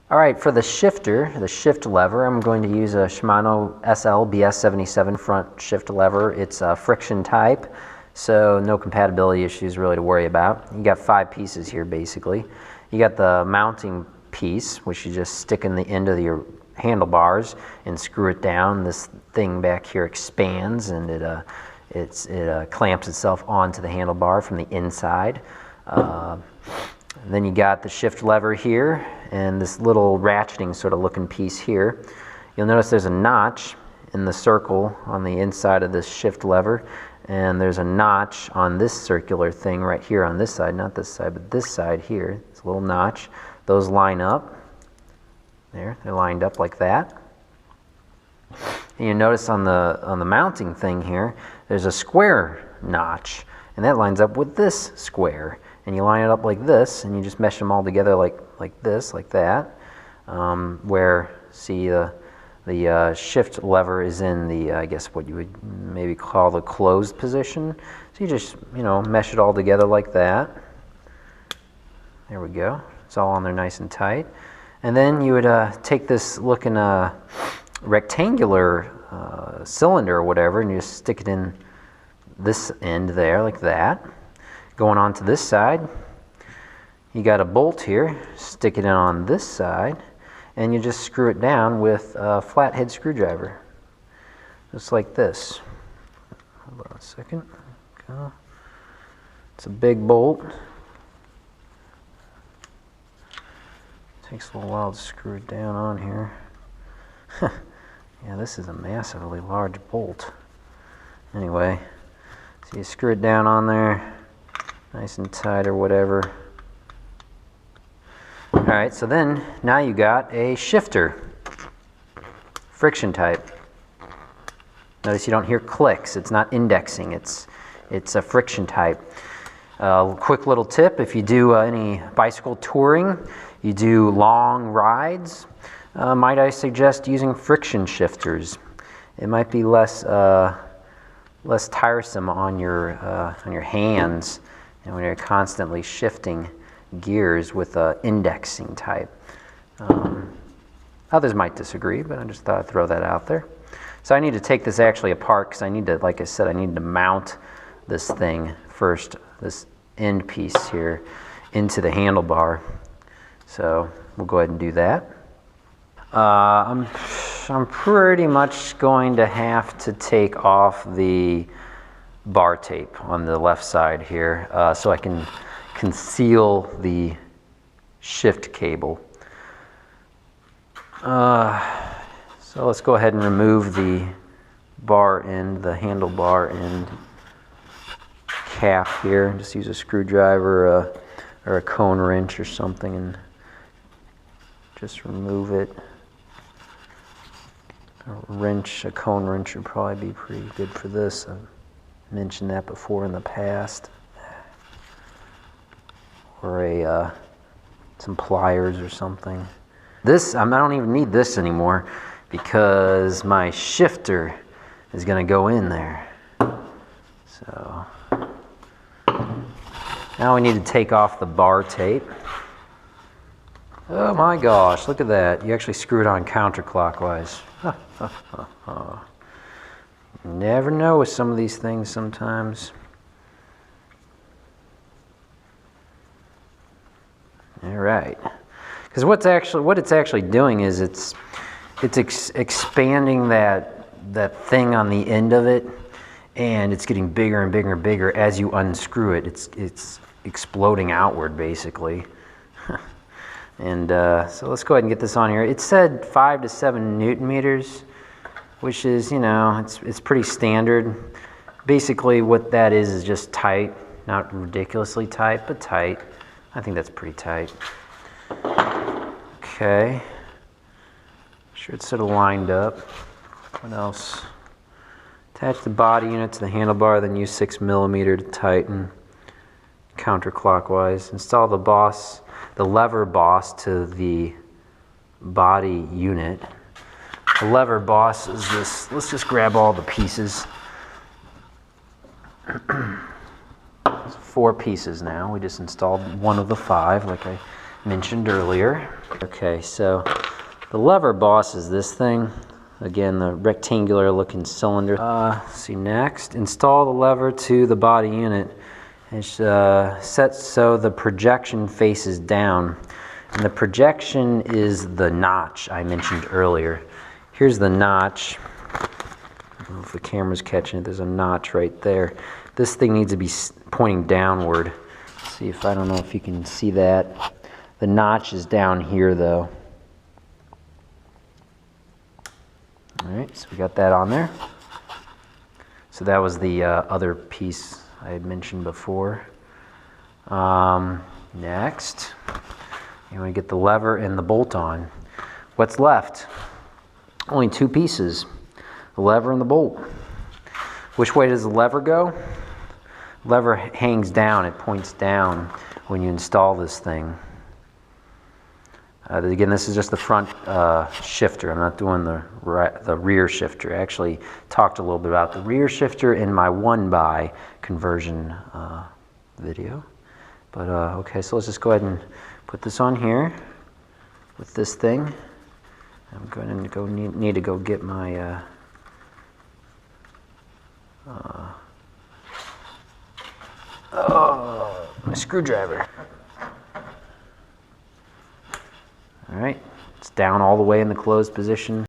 All right, for the shifter, the shift lever, I'm going to use a Shimano SL-BS77 front shift lever. It's a friction type, so no compatibility issues really to worry about. You got 5 pieces here basically. You got the mounting piece, which you just stick in the end of your handlebars and screw it down. This thing back here expands and it clamps itself onto the handlebar from the inside. Then you got the shift lever here and this little ratcheting sort of looking piece here. You'll notice there's a notch in the circle on the inside of this shift lever, and there's a notch on this circular thing right here on this side, not this side, but this side here. It's a little notch. Those line up. There, they're lined up like that. And you notice on the mounting thing here, there's a square notch, and that lines up with this square. And you line it up like this, and you just mesh them all together like this, like that. Where, see, the shift lever is in the, I guess what you would maybe call the closed position. So you just, mesh it all together like that. There we go. It's all on there nice and tight. And then you would take this looking rectangular cylinder or whatever, and you just stick it in this end there like that. Going on to this side, you got a bolt here, stick it in on this side, and you just screw it down with a flathead screwdriver, just like this. Hold on a second. Okay. It's a big bolt. Takes a little while to screw it down on here. Yeah, this is a massively large bolt. Anyway, so you screw it down on there, nice and tight or whatever. Alright, so then now you got a shifter, friction type. Notice you don't hear clicks, it's not indexing, it's a friction type. Quick little tip, if you do any bicycle touring, you do long rides, might I suggest using friction shifters. It might be less tiresome on your hands, and when you're constantly shifting gears with a indexing type. Others might disagree, but I just thought I'd throw that out there. So I need to take this actually apart because I need to, like I said, I need to mount this thing first, this end piece here, into the handlebar. So we'll go ahead and do that. I'm pretty much going to have to take off the bar tape on the left side here so I can conceal the shift cable. So let's go ahead and remove the bar end, the handlebar end cap here. Just use a screwdriver or a cone wrench or something and just remove it. A cone wrench would probably be pretty good for this. I've mentioned that before in the past. Or some pliers or something. This, I don't even need this anymore because my shifter is going to go in there. So now we need to take off the bar tape. Oh my gosh, look at that. You actually screw it on counterclockwise. You never know with some of these things sometimes. All right. Because what it's actually doing is it's expanding that thing on the end of it, and it's getting bigger and bigger and bigger as you unscrew it. It's exploding outward basically. And so let's go ahead and get this on here. It said 5 to 7 Newton meters, which is, it's pretty standard. Basically what that is just tight, not ridiculously tight, but tight. I think that's pretty tight. Okay. Sure it's sort of lined up. What else? Attach the body unit to the handlebar, then use 6mm to tighten counterclockwise. Install the lever boss to the body unit. The lever boss is this. Let's just grab all the pieces. 4 pieces now. We just installed one of the 5 like I mentioned earlier. Okay, so the lever boss is this thing. Again, the rectangular looking cylinder. Let's see, next, install the lever to the body unit. It's set so the projection faces down. And the projection is the notch I mentioned earlier. Here's the notch. I don't know if the camera's catching it. There's a notch right there. This thing needs to be pointing downward. Let's see if I don't know if you can see that. The notch is down here though. Alright, so we got that on there. So that was the other piece I had mentioned before. Next, you want to get the lever and the bolt on. What's left? Only two pieces, the lever and the bolt. Which way does the lever go? Lever hangs down, it points down when you install this thing. Again, this is just the front shifter. I'm not doing the rear shifter. I actually talked a little bit about the rear shifter in my 1x conversion video. But okay, so let's just go ahead and put this on here with this thing. I'm going to need to go get my my screwdriver. All right, it's down all the way in the closed position.